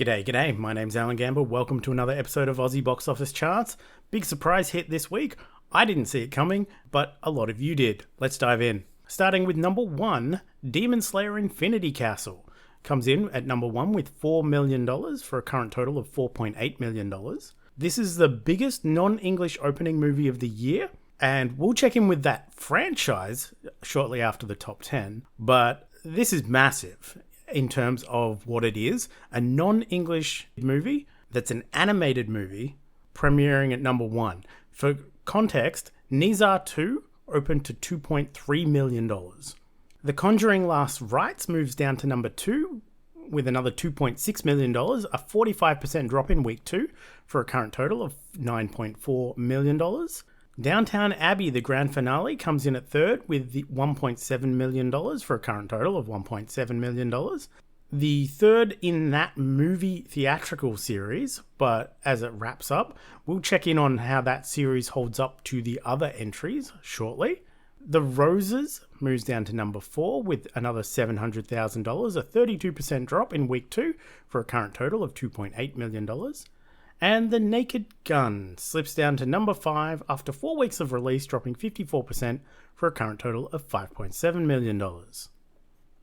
G'day, my name's Alan Gamble. Welcome to another episode of Aussie Box Office Charts. Big surprise hit this week. I didn't see it coming, but a lot of you did. Let's dive in. Starting with number 1, Demon Slayer Infinity Castle. Comes in at number 1 with $4 million for a current total of $4.8 million. This is the biggest non-English opening movie of the year, and we'll check in with that franchise shortly after the top 10, but this is massive in terms of what it is. A non-English movie that's an animated movie premiering at number 1. For context, Nizar 2 opened to $2.3 million. The Conjuring Last Rites moves down to number 2 with another $2.6 million, a 45% drop in week 2 for a current total of $9.4 million. Downtown Abbey, the grand finale, comes in at 3rd with the $1.7 million for a current total of $1.7 million. The third in that movie theatrical series, but as it wraps up, we'll check in on how that series holds up to the other entries shortly. The Roses moves down to number 4 with another $700,000, a 32% drop in week 2 for a current total of $2.8 million. And The Naked Gun slips down to number 5 after 4 weeks of release, dropping 54% for a current total of $5.7 million.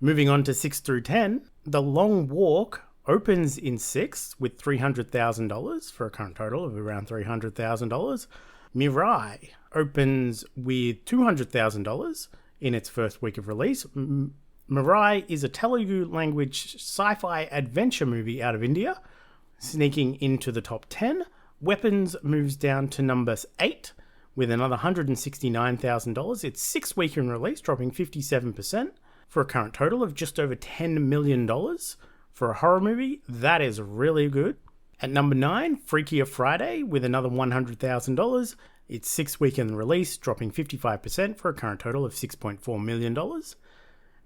Moving on to 6 through 10, The Long Walk opens in 6th with $300,000 for a current total of around $300,000. Mirai opens with $200,000 in its first week of release. Mirai is a Telugu language sci-fi adventure movie out of India, sneaking into the top 10. Weapons moves down to number 8 with another $169,000. It's 6 week in release, dropping 57% for a current total of just over $10 million. For a horror movie, that is really good. At number 9, Freakier Friday with another $100,000. It's 6 week in release, dropping 55% for a current total of $6.4 million.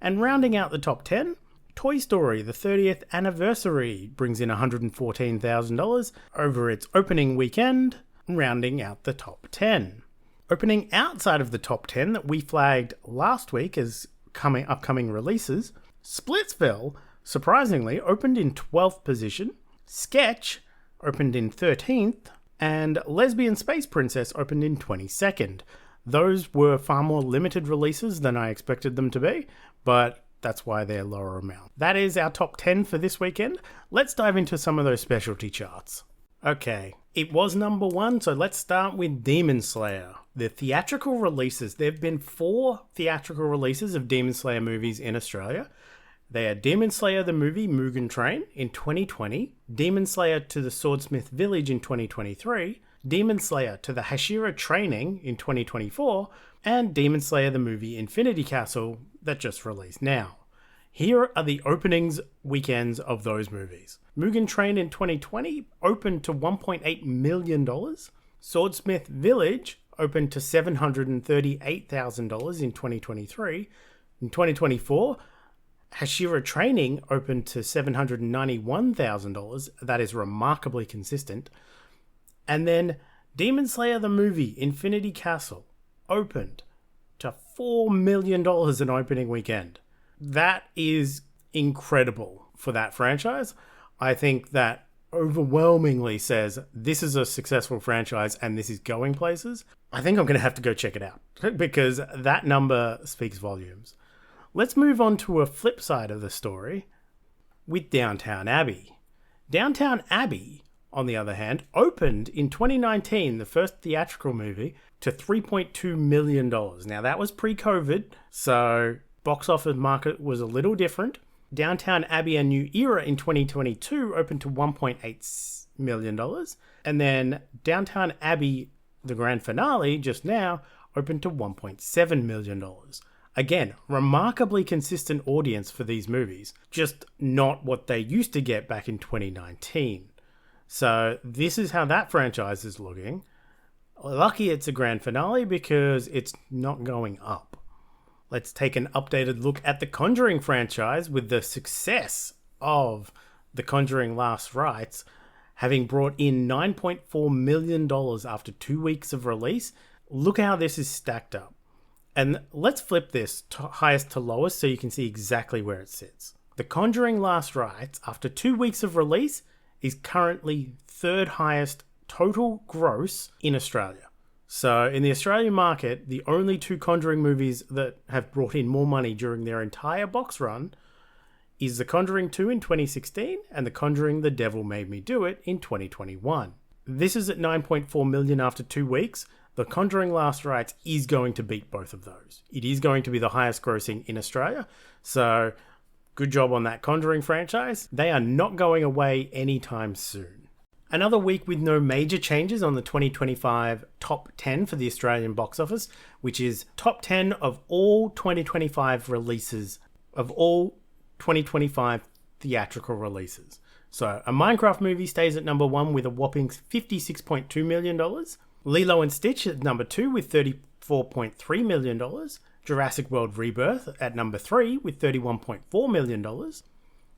And rounding out the top 10, Toy Story, the 30th anniversary, brings in $114,000 over its opening weekend, rounding out the top 10. Opening outside of the top 10 that we flagged last week as upcoming releases, Splitsville, surprisingly, opened in 12th position, Sketch opened in 13th, and Lesbian Space Princess opened in 22nd. Those were far more limited releases than I expected them to be, but that's why they're lower amount. That is our top 10 for this weekend. Let's dive into some of those specialty charts. Okay, it was number 1, so let's start with Demon Slayer. The theatrical releases, there have been 4 theatrical releases of Demon Slayer movies in Australia. They are Demon Slayer the movie Mugen Train in 2020, Demon Slayer to the Swordsmith Village in 2023, Demon Slayer to the Hashira Training in 2024, and Demon Slayer the movie Infinity Castle that just released now. Here are the openings weekends of those movies. Mugen Train in 2020 opened to $1.8 million. Swordsmith Village opened to $738,000 in 2023. In 2024, Hashira Training opened to $791,000. That is remarkably consistent. And then Demon Slayer the movie Infinity Castle opened to $4 million in opening weekend. That is incredible for that franchise. I think that overwhelmingly says this is a successful franchise and this is going places. I think I'm going to have to go check it out because that number speaks volumes. Let's move on to a flip side of the story with Downtown Abbey. Downtown Abbey, on the other hand, opened in 2019, the first theatrical movie, to $3.2 million. Now, that was pre-COVID, so box office market was a little different. Downtown Abbey: A New Era in 2022 opened to $1.8 million. And then Downtown Abbey, the grand finale, just now, opened to $1.7 million. Again, remarkably consistent audience for these movies, just not what they used to get back in 2019. So this is how that franchise is looking. Lucky it's a grand finale because it's not going up. Let's take an updated look at the Conjuring franchise with the success of The Conjuring Last Rites, having brought in $9.4 million after 2 weeks of release. Look how this is stacked up. And let's flip this to highest to lowest so you can see exactly where it sits. The Conjuring Last Rites, after 2 weeks of release, is currently third highest total gross in Australia. So in the Australian market, the only two Conjuring movies that have brought in more money during their entire box run is The Conjuring 2 in 2016 and The Conjuring The Devil Made Me Do It in 2021. This is at 9.4 million after 2 weeks. The Conjuring Last Rites is going to beat both of those. It is going to be the highest grossing in Australia. So good job on that Conjuring franchise. They are not going away anytime soon. Another week with no major changes on the 2025 top 10 for the Australian box office, which is top 10 of all 2025 releases, of all 2025 theatrical releases. So a Minecraft movie stays at number 1 with a whopping $56.2 million. Lilo and Stitch at number 2 with $34.3 million. Jurassic World Rebirth at number 3 with $31.4 million.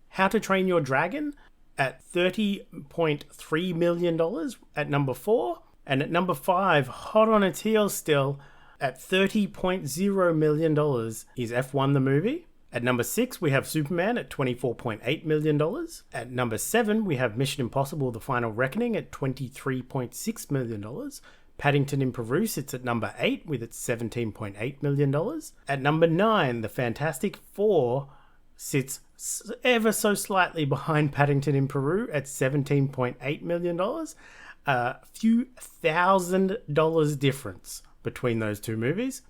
How to Train Your Dragon at $30.3 million at number 4. And at number 5, hot on its heels still, at $30.0 million is F1 the movie. At number 6, we have Superman at $24.8 million. At number 7, we have Mission Impossible The Final Reckoning at $23.6 million. Paddington in Peru sits at number 8 with its $17.8 million. At number 9, The Fantastic Four sits ever so slightly behind Paddington in Peru at $17.8 million. A few $1,000 difference between those two movies.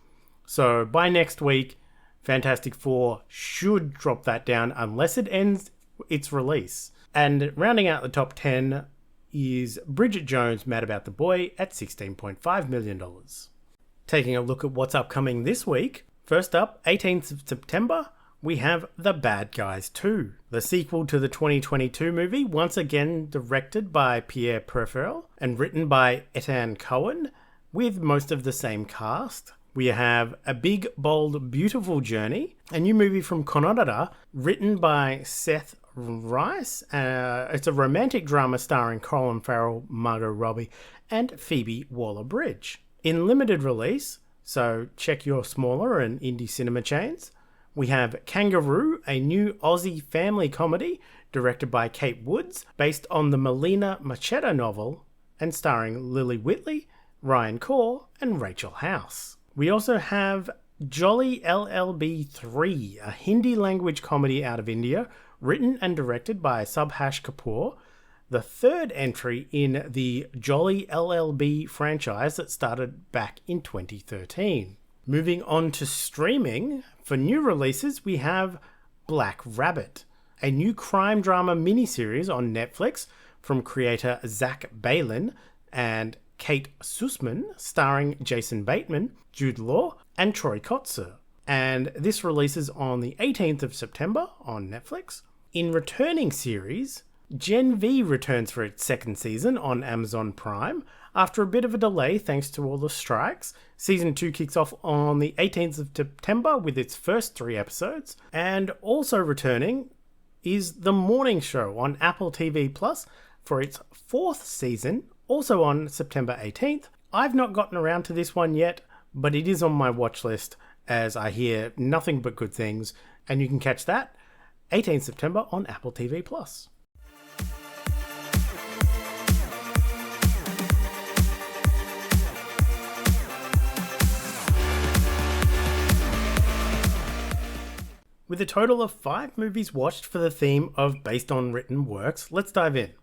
So by next week, Fantastic Four should drop that down unless it ends its release. And rounding out the top 10 is Bridget Jones' Mad About the Boy at $16.5 million. Taking a look at what's upcoming this week, first up, 18th of September, we have The Bad Guys 2, the sequel to the 2022 movie, once again directed by Pierre Perifel and written by Ethan Cohen, with most of the same cast. We have A Big, Bold, Beautiful Journey, a new movie from Kannada, written by Seth Rice. It's a romantic drama starring Colin Farrell, Margot Robbie, and Phoebe Waller-Bridge. In limited release, so check your smaller and indie cinema chains, we have Kangaroo, a new Aussie family comedy directed by Kate Woods, based on the Melina Macheta novel and starring Lily Whitley, Ryan Kaur, and Rachel House. We also have Jolly LLB 3, a Hindi language comedy out of India, written and directed by Subhash Kapoor, the third entry in the Jolly LLB franchise that started back in 2013. Moving on to streaming, for new releases we have Black Rabbit, a new crime drama miniseries on Netflix from creator Zach Balin and Kate Sussman, starring Jason Bateman, Jude Law, and Troy Kotsur. And this releases on the 18th of September on Netflix. In returning series, Gen V returns for its second season on Amazon Prime. After a bit of a delay thanks to all the strikes, Season 2 kicks off on the 18th of September with its first 3 episodes. And also returning is The Morning Show on Apple TV Plus for its 4th season, also on September 18th. I've not gotten around to this one yet, but it is on my watch list as I hear nothing but good things, and you can catch that 18th September on Apple TV Plus. With a total of 5 movies watched for the theme of based on written works, let's dive in.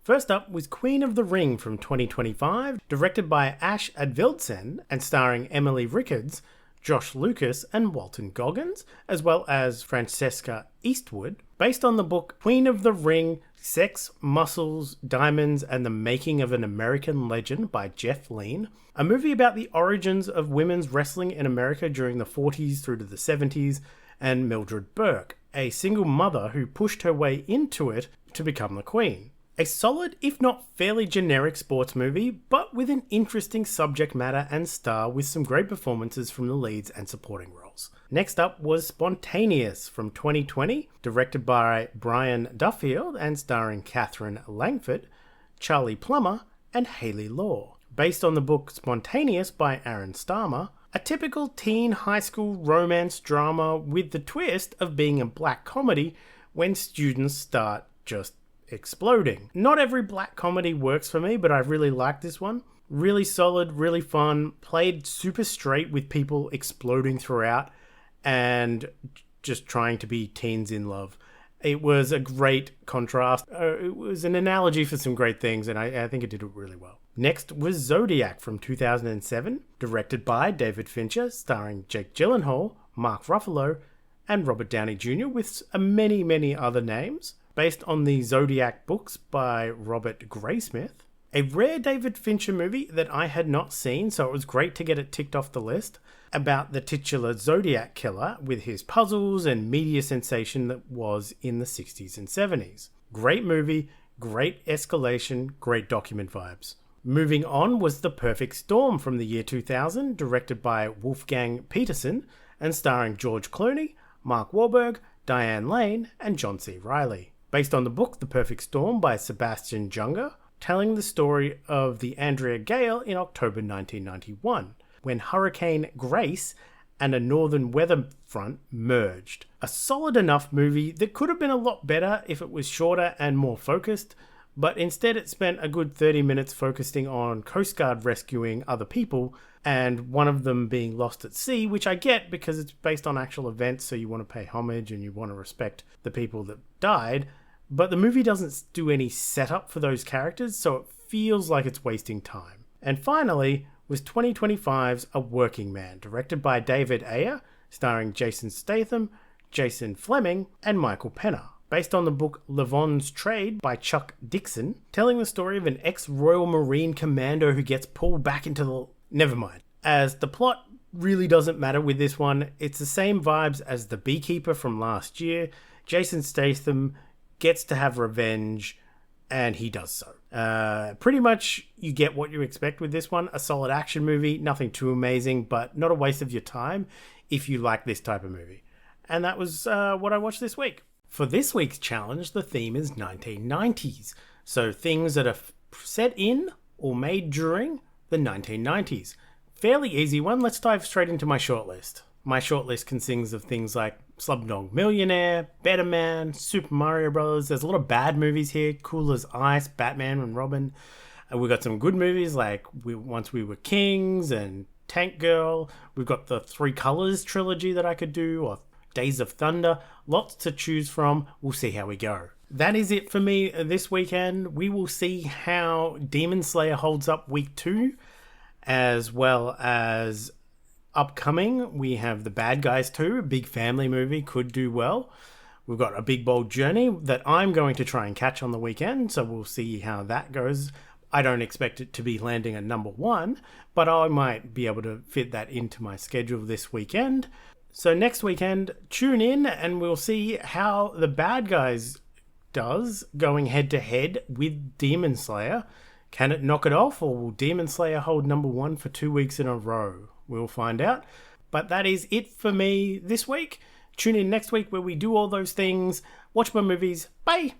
First up was Queen of the Ring from 2025, directed by Ash Adviltsen and starring Emily Rickards, Josh Lucas and Walton Goggins, as well as Francesca Eastwood, based on the book Queen of the Ring, Sex, Muscles, Diamonds, and the Making of an American Legend by Jeff Lean, a movie about the origins of women's wrestling in America during the 40s through to the 70s, and Mildred Burke, a single mother who pushed her way into it to become the queen. A solid, if not fairly generic sports movie, but with an interesting subject matter and star with some great performances from the leads and supporting roles. Next up was Spontaneous from 2020, directed by Brian Duffield and starring Catherine Langford, Charlie Plummer, and Haley Law. Based on the book Spontaneous by Aaron Starmer, a typical teen high school romance drama with the twist of being a black comedy when students start just exploding. Not every black comedy works for me, but I really like this one. Really solid, really fun, played super straight with people exploding throughout and just trying to be teens in love. It was a great contrast. It was an analogy for some great things, and I think it did it really well. Next was Zodiac from 2007, directed by David Fincher, starring Jake Gyllenhaal, Mark Ruffalo, and Robert Downey Jr., with many, many other names. Based on the Zodiac books by Robert Graysmith. A rare David Fincher movie that I had not seen, so it was great to get it ticked off the list, about the titular Zodiac killer with his puzzles and media sensation that was in the 60s and 70s. Great movie, great escalation, great document vibes. Moving on was The Perfect Storm from the year 2000, directed by Wolfgang Peterson and starring George Clooney, Mark Wahlberg, Diane Lane, and John C. Reilly. Based on the book The Perfect Storm by Sebastian Junger, telling the story of the Andrea Gale in October 1991, when Hurricane Grace and a northern weather front merged. A solid enough movie that could have been a lot better if it was shorter and more focused, but instead it spent a good 30 minutes focusing on Coast Guard rescuing other people, and one of them being lost at sea, which I get because it's based on actual events, so you want to pay homage and you want to respect the people that died, but the movie doesn't do any setup for those characters, so it feels like it's wasting time. And finally was 2025's A Working Man, directed by David Ayer, starring Jason Statham, Jason Fleming, and Michael Pena. Based on the book Levon's Trade by Chuck Dixon, telling the story of an ex-Royal Marine commando who gets pulled back into the... Never mind. As the plot really doesn't matter with this one, it's the same vibes as The Beekeeper from last year. Jason Statham gets to have revenge, and he does so. Pretty much you get what you expect with this one. A solid action movie, nothing too amazing, but not a waste of your time if you like this type of movie. And that was what I watched this week. For this week's challenge, the theme is 1990s. So things that are set in or made during the 1990s. Fairly easy one. Let's dive straight into my shortlist. My shortlist consists of things like Slumdog Millionaire, Better Man, Super Mario Bros. There's a lot of bad movies here. Cool as Ice, Batman and Robin. And we've got some good movies like Once We Were Kings and Tank Girl. We've got the Three Colors trilogy that I could do, or Days of Thunder. Lots to choose from. We'll see how we go. That is it for me this weekend. We will see how Demon Slayer holds up week 2, as well as upcoming, we have The Bad Guys 2, a big family movie, could do well. We've got A Big Bold Journey that I'm going to try and catch on the weekend, so we'll see how that goes. I don't expect it to be landing at number 1, but I might be able to fit that into my schedule this weekend. So next weekend, tune in and we'll see how The Bad Guys does going head to head with Demon Slayer. Can it knock it off, or will Demon Slayer hold number 1 for 2 weeks in a row? We'll find out. But that is it for me this week. Tune in next week where we do all those things. Watch my movies. Bye!